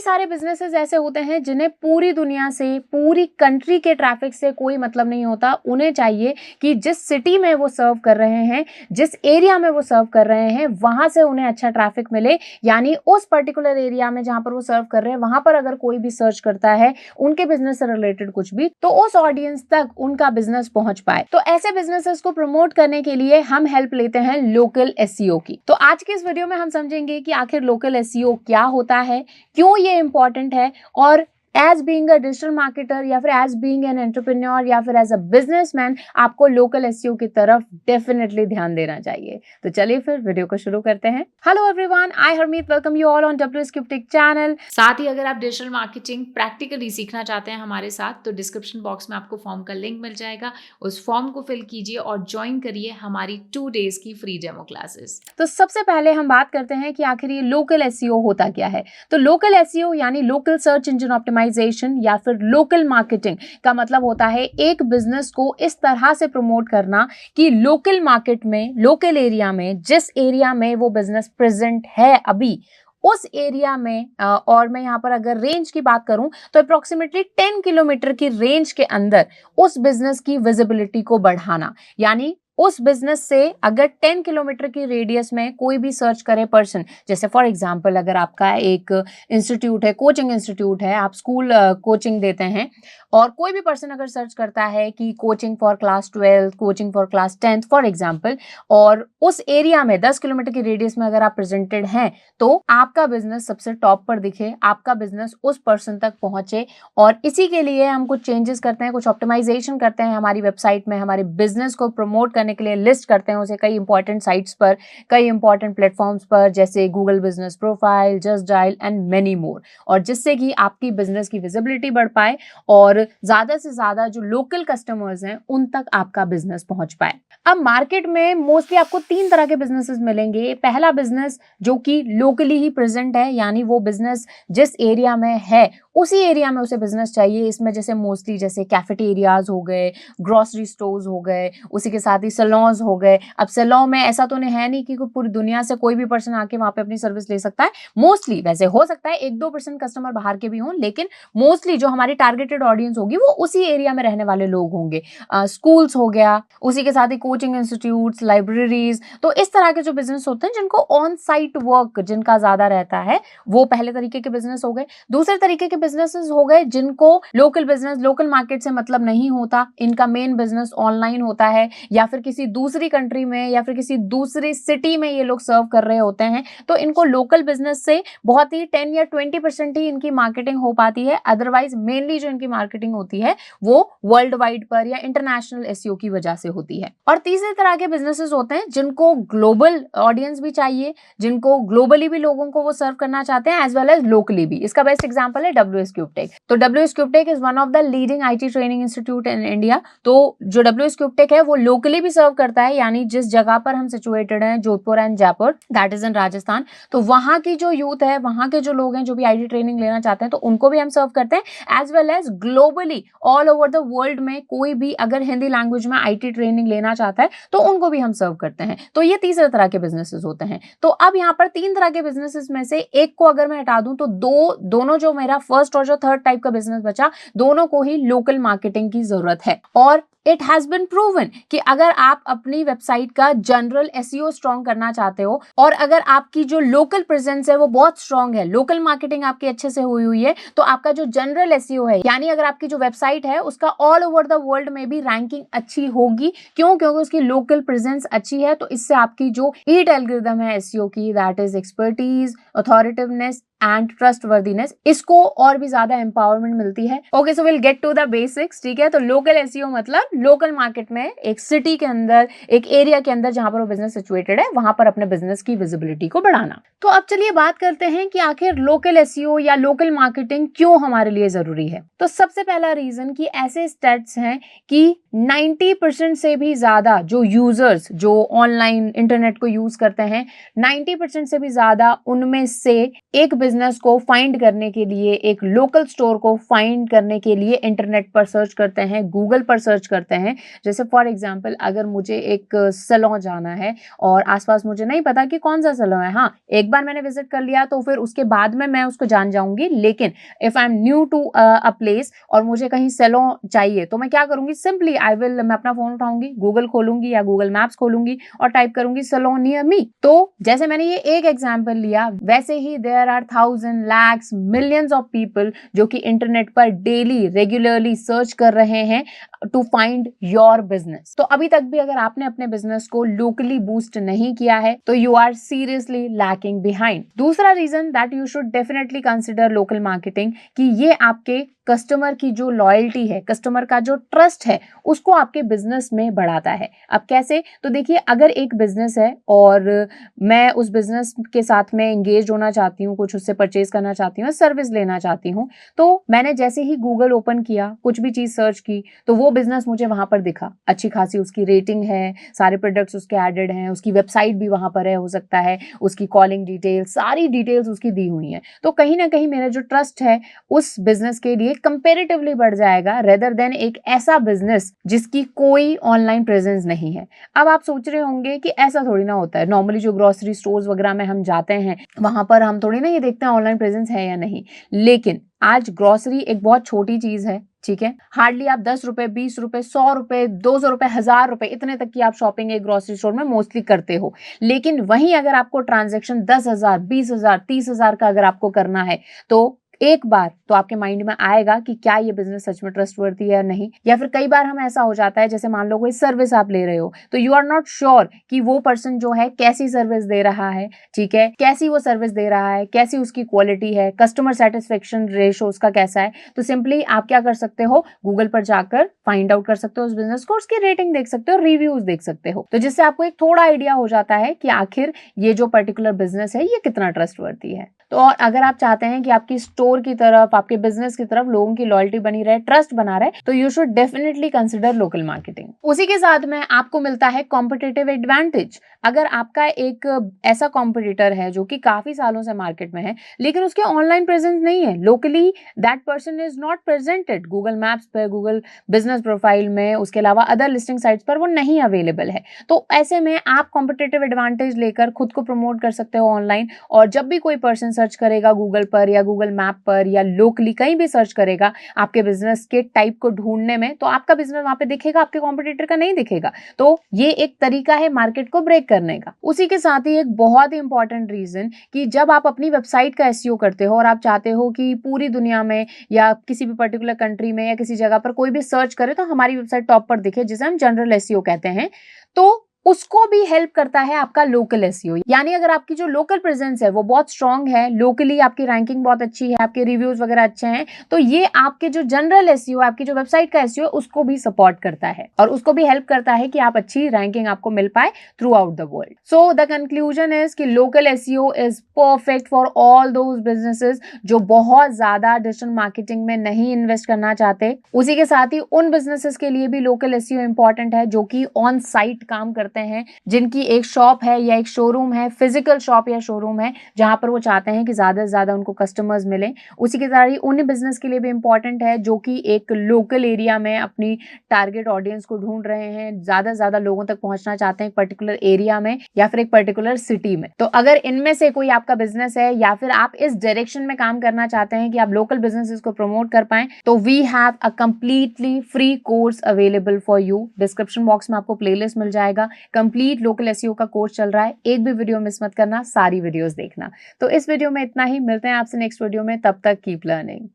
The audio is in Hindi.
सारे बिजनेसेस ऐसे होते हैं जिन्हें पूरी दुनिया से, पूरी कंट्री के ट्रैफिक से कोई मतलब नहीं होता। उन्हें चाहिए कि जिस सिटी में वो सर्व कर रहे हैं, जिस एरिया में वो सर्व कर रहे हैं, वहां से उन्हें अच्छा ट्रैफिक मिले। यानी उस पर्टिकुलर एरिया में जहां पर वो सर्व कर रहे हैं, वहां पर अगर कोई भी सर्च करता है उनके बिजनेस से रिलेटेड कुछ भी, तो उस ऑडियंस तक उनका बिजनेस पहुंच पाए। तो ऐसे बिजनेसेस को प्रमोट करने के लिए हम हेल्प लेते हैं लोकल एसईओ की। तो आज के इस वीडियो में हम समझेंगे कि आखिर लोकल एसईओ क्या होता है, क्यों ये इंपॉर्टेंट है, और as being a digital marketer या फिर एज बीइंग एन एंटरप्रेन्योर या फिर एज अ बिजनेसमैन आपको लोकल एसईओ की तरफ डेफिनेटली ध्यान देना चाहिए। तो चलिए फिर वीडियो को शुरू करते हैं। Hello everyone, I Harmeet welcome you all on WSCupTech channel. साथ ही अगर आप डिजिटल मार्केटिंग प्रैक्टिकली सीखना चाहते हैं हमारे साथ, तो डिस्क्रिप्शन बॉक्स में आपको फॉर्म का लिंक मिल जाएगा। उस फॉर्म को फिल कीजिए और ज्वाइन करिए हमारी 2 days की फ्री डेमो क्लासेस। तो सबसे पहले हम बात करते हैं कि आखिर ये लोकल एसईओ होता क्या है। तो लोकल एसईओ यानी लोकल सर्च इंजन ऑप्टिमाइजेशन या फिर लोकल मार्केटिंग का मतलब होता है एक बिजनेस को इस तरह से प्रमोट करना कि लोकल मार्केट में, लोकल एरिया में, जिस एरिया में वो बिजनेस प्रेजेंट है अभी, उस एरिया में और मैं यहाँ पर अगर रेंज की बात करूं तो अप्रोक्सीमेटली 10 किलोमीटर की रेंज के अंदर उस बिजनेस की विजिबिलिटी को बढ़ाना। यानी उस बिजनेस से अगर 10 किलोमीटर की रेडियस में कोई भी सर्च करे पर्सन, जैसे फॉर एग्जांपल अगर आपका एक इंस्टीट्यूट है, कोचिंग इंस्टीट्यूट है, आप स्कूल कोचिंग देते हैं, और कोई भी पर्सन अगर सर्च करता है कि coaching for class 12, coaching for class 10 for example, और उस एरिया में 10 किलोमीटर की रेडियस में अगर आप प्रेजेंटेड हैं, तो आपका बिजनेस सबसे टॉप पर दिखे, आपका बिजनेस उस पर्सन तक पहुंचे। और इसी के लिए हम कुछ चेंजेस करते हैं, कुछ ऑप्टिमाइजेशन करते हैं हमारी वेबसाइट में, हमारे बिजनेस को प्रमोट करने के लिए लिस्ट करते हैं उसे कई इंपॉर्टेंट साइट्स पर, कई इंपॉर्टेंट प्लेटफॉर्म्स पर, जैसे Google business profile, just dial and many more, और जिससे कि आपकी बिजनेस की विजिबिलिटी बढ़ पाए और ज्यादा से ज्यादा जो लोकल कस्टमर्स हैं उन तक आपका बिजनेस पहुंच पाए। अब मार्केट में मोस्टली आपको 3 तरह के बिजनेसेस मिलेंगे। पहला बिजनेस जो कि लोकली ही प्रेजेंट है, यानी वो बिजनेस जिस एरिया में है उसी एरिया में उसे बिजनेस चाहिए। इसमें जैसे मोस्टली जैसे कैफेटेरियाज हो गए, ग्रोसरी स्टोर्स हो गए, उसी के साथ ही सैलून्स हो गए। अब सैलून में ऐसा तो है नहीं कि पूरी दुनिया से कोई भी पर्सन आके वहां पे अपनी सर्विस ले सकता है। मोस्टली वैसे हो सकता है 1-2% कस्टमर बाहर के भी हों, लेकिन मोस्टली जो हमारी टारगेटेड ऑडियंस होगी वो उसी एरिया में रहने वाले लोग होंगे। स्कूल्स हो गया, उसी के साथ ही कोचिंग इंस्टीट्यूट्स, लाइब्रेरीज। तो इस तरह के जो बिजनेस होते हैं जिनको ऑन साइट वर्क जिनका ज्यादा रहता है, वो पहले तरीके के बिजनेस हो गए। दूसरे तरीके के बिजनेसेस हो गए जिनको लोकल बिजनेस, लोकल मार्केट से मतलब नहीं होता, इनका मेन बिजनेस ऑनलाइन होता है, या फिर किसी दूसरी कंट्री में या फिर किसी दूसरी सिटी में ये लोग सर्व कर रहे होते हैं। तो इनको लोकल बिजनेस से बहुत ही 10 या 20% ही इनकी मार्केटिंग हो पाती है। अदरवाइज मेनली जो इनकी मार्केटिंग होती है वो वर्ल्ड वाइड पर या इंटरनेशनल एसईओ की वजह से होती है। और तीसरे तरह के बिजनेसेस होते हैं जिनको ग्लोबल ऑडियंस भी चाहिए, जिनको ग्लोबली भी लोगों को वो सर्व करना चाहते हैं एज वेल एज लोकली भी। इसका बेस्ट एग्जांपल है WSCupTech। तो WSCupTech is one of the leading IT training institute in India. तो जो WSCupTech है वो लोकली भी सर्व करता है, यानी जिस जगह पर हम सिचुएटेड हैं, Jodhpur and Jaipur, that is in Rajasthan, तो वहां की जो यूथ है, वहां के जो लोग हैं जो भी IT ट्रेनिंग लेना चाहते हैं, तो उनको भी हम सर्व करते हैं। As well as globally all over the world में कोई भी अगर हिंदी लैंग्वेज में IT ट्रेनिंग लेना चाहता है तो उनको भी हम सर्व करते हैं। तो ये तीसरे तरह के बिजनेसेस होते हैं। तो अब यहाँ पर 3 तरह के बिजनेसेस में से एक को अगर मैं हटा दूं तो दोनों जो मेरा फर्स्ट और जो थर्ड टाइप का बिजनेस बचा, दोनों को ही लोकल मार्केटिंग की जरूरत है। और इट हैज बिन प्रूवन कि अगर आप अपनी वेबसाइट का जनरल एसईओ स्ट्रॉन्ग करना चाहते हो और अगर आपकी जो लोकल प्रेजेंस है वो बहुत स्ट्रॉन्ग है, लोकल मार्केटिंग आपकी अच्छे से हुई है, तो आपका जो जनरल एसईओ है, यानी अगर आपकी जो वेबसाइट है उसका ऑल ओवर द वर्ल्ड में भी रैंकिंग अच्छी होगी। क्यों? क्योंकि उसकी लोकल प्रेजेंस अच्छी है। तो इससे आपकी जो ईट एल्गोरिथम है एसईओ की, that is expertise, authoritativeness and trustworthiness, इसको और भी ज्यादा एम्पावरमेंट मिलती है। Okay, so will get to the basics. ठीक है, तो लोकल एसईओ मतलब लोकल मार्केट में, एक सिटी के अंदर, एक एरिया के अंदर जहां पर वो बिजनेस सिचुएटेड है, वहां पर अपने बिजनेस की विजिबिलिटी को बढ़ाना। तो अब चलिए बात करते हैं कि आखिर लोकल एसईओ या लोकल मार्केटिंग क्यों हमारे लिए जरूरी है। तो सबसे पहला रीजन कि ऐसे स्टैट्स हैं कि 90% से भी ज्यादा जो यूजर्स जो ऑनलाइन इंटरनेट को यूज करते हैं, 90% से भी ज्यादा उनमें से एक बिजनेस को फाइंड करने के लिए, एक लोकल स्टोर को फाइंड करने के लिए इंटरनेट पर सर्च करते हैं, गूगल पर सर्च करते हैं। जैसे फॉर एग्जांपल अगर मुझे एक सैलून जाना है और आसपास मुझे नहीं पता कि कौन सा सैलून है, हाँ एक बार मैंने विजिट कर लिया तो फिर उसके बाद में मैं उसको जान जाऊंगी। लेकिन if I am new to a place और मुझे कहीं सैलून चाहिए तो मैं क्या करूंगी, सिंपली मैं अपना फोन उठाऊंगी, गूगल खोलूंगी या गूगल मैप्स खोलूंगी और टाइप करूंगी सैलून नियर मी। तो जैसे मैंने ये एक एग्जांपल लिया, वैसे ही there are thousand lakhs millions of people जो कि इंटरनेट पर डेली रेगुलरली सर्च कर रहे हैं टू फाइंड योर बिजनेस। तो अभी तक भी अगर आपने अपने बिजनेस को लोकली बूस्ट नहीं किया है तो you are seriously lacking behind. दूसरा reason that you should definitely consider local marketing कि ये आपके कस्टमर की जो लॉयल्टी है, कस्टमर का जो ट्रस्ट है, उसको आपके बिजनेस में बढ़ाता है। अब कैसे? तो देखिए, अगर एक बिजनेस है और मैं उस बिजनेस के साथ में एंगेज होना चाहती हूँ, कुछ उससे परचेज करना चाहती हूँ, सर्विस लेना चाहती हूँ, तो मैंने जैसे ही गूगल ओपन किया, कुछ भी चीज सर्च की, तो वो बिजनेस मुझे वहां पर दिखा। अच्छी खासी उसकी रेटिंग है, सारे प्रोडक्ट्स उसके एडेड हैं, उसकी वेबसाइट भी वहां पर है, हो सकता है उसकी कॉलिंग डिटेल्स, सारी डिटेल्स उसकी दी हुई हैं। तो कहीं ना कहीं मेरा जो ट्रस्ट है उस बिजनेस के लिए कंपैरेटिवली बढ़ जाएगा, रेदर देन एक ऐसा बिजनेस जिसकी कोई ऑनलाइन प्रेजेंस नहीं है। अब आप सोच रहे होंगे कि ऐसा थोड़ी ना होता है, नॉर्मली जो ग्रोसरी स्टोर्स वगैरह में हम जाते हैं वहां पर हम थोड़ी ना ये देखते हैं ऑनलाइन प्रेजेंस है या नहीं। लेकिन आज ग्रोसरी एक बहुत छोटी चीज है, ठीक है, हार्डली आप 10 रुपए, 20 रुपए, 100 रुपए, 200 रुपए, 1000 रुपए, इतने तक की आप शॉपिंग एक ग्रोसरी स्टोर में मोस्टली करते हो। लेकिन वहीं अगर आपको ट्रांजैक्शन 10,000, 20,000, 30,000 का अगर आपको करना है तो एक बार तो आपके माइंड में आएगा कि क्या ये बिजनेस सच में ट्रस्टवर्दी है या नहीं। या फिर कई बार हम ऐसा हो जाता है, जैसे मान लो कोई सर्विस आप ले रहे हो तो यू आर नॉट श्योर कि वो पर्सन जो है कैसी सर्विस दे रहा है, ठीक है, कैसी वो सर्विस दे रहा है, कैसी उसकी क्वालिटी है, कस्टमर सेटिस्फेक्शन रेशो उसका कैसा है। तो सिंपली आप क्या कर सकते हो, गूगल पर जाकर फाइंड आउट कर सकते हो उस बिजनेस को, उसकी रेटिंग देख सकते हो, रिव्यूज देख सकते हो। तो जिससे आपको एक थोड़ा आइडिया हो जाता है कि आखिर ये जो पर्टिकुलर बिजनेस है ये कितना ट्रस्टवर्दी है। तो और अगर आप चाहते हैं कि आपकी स्टोर की तरफ, आपके बिजनेस की तरफ लोगों की लॉयल्टी बनी रहे, ट्रस्ट बना रहे, तो you should definitely consider local marketing. उसी के साथ में आपको मिलता है कॉम्पिटिटिव एडवांटेज। अगर आपका एक ऐसा कॉम्पिटिटर है जो कि काफी सालों से मार्केट में है लेकिन उसके ऑनलाइन प्रेजेंस नहीं है, locally that person is not presented Google maps पे, गूगल बिजनेस प्रोफाइल में, उसके अलावा अदर लिस्टिंग साइट्स पर वो नहीं अवेलेबल है, तो ऐसे में आप कॉम्पिटिटिव एडवांटेज लेकर खुद को प्रमोट कर सकते हो ऑनलाइन। और जब भी कोई पर्सन सर्च करेगा गूगल पर या गूगल मैप पर या लोकली कहीं भी सर्च करेगा आपके बिजनेस के टाइप को ढूंढने में, तो आपका बिजनेस वहां पे दिखेगा, आपके कॉम्पिटिटर का नहीं दिखेगा। तो ये एक तरीका है मार्केट को ब्रेक करने का। उसी के साथ ही एक बहुत ही इंपॉर्टेंट रीजन कि जब आप अपनी वेबसाइट का एसईओ करते हो और आप चाहते हो कि पूरी दुनिया में या किसी भी पर्टिकुलर कंट्री में या किसी जगह पर कोई भी सर्च करे तो हमारी वेबसाइट टॉप पर दिखे, जिसे हम जनरल एसईओ कहते हैं, तो उसको भी हेल्प करता है आपका लोकल एसईओ। यानी अगर आपकी जो लोकल प्रेजेंस है वो बहुत स्ट्रांग है, लोकली आपकी रैंकिंग बहुत अच्छी है, आपके रिव्यूज वगैरह अच्छे हैं, तो ये आपके जो जनरल एसईओ, आपकी जो वेबसाइट का एसईओ, उसको भी सपोर्ट करता है और उसको भी हेल्प करता है कि आप अच्छी रैंकिंग आपको मिल पाए throughout the world. So the conclusion is कि local SEO is perfect for all those businesses जो बहुत ज्यादा डिजिटल मार्केटिंग में नहीं इन्वेस्ट करना चाहते। उसी के साथ ही उन बिजनेसेस के लिए भी लोकल एसईओ इंपॉर्टेंट है जो कि ऑन साइट काम करते हैं, जिनकी एक शॉप है या एक शोरूम है, फिजिकल शॉप या शोरूम है, जहां पर वो चाहते हैं कि ज्यादा से ज्यादा उनको कस्टमर्स मिले। उसी के साथ ही उन बिजनेस के लिए भी इंपॉर्टेंट है जो कि एक लोकल एरिया में अपनी टारगेट ऑडियंस को ढूंढ रहे हैं, ज्यादा से ज्यादा लोगों तक पहुंचना चाहते हैं एक पर्टिकुलर एरिया में या फिर एक पर्टिकुलर सिटी में। तो अगर इनमें से कोई आपका बिजनेस है या फिर आप इस डायरेक्शन में काम करना चाहते हैं कि आप लोकल बिजनेसेस को प्रमोट कर पाएं, तो we have a completely free course available for you. Description box में आपको प्लेलिस्ट मिल जाएगा, कंप्लीट लोकल एसईओ का कोर्स चल रहा है, एक भी वीडियो मिस मत करना, सारी वीडियोस देखना। तो इस वीडियो में इतना ही, मिलते हैं आपसे नेक्स्ट वीडियो में, तब तक कीप लर्निंग।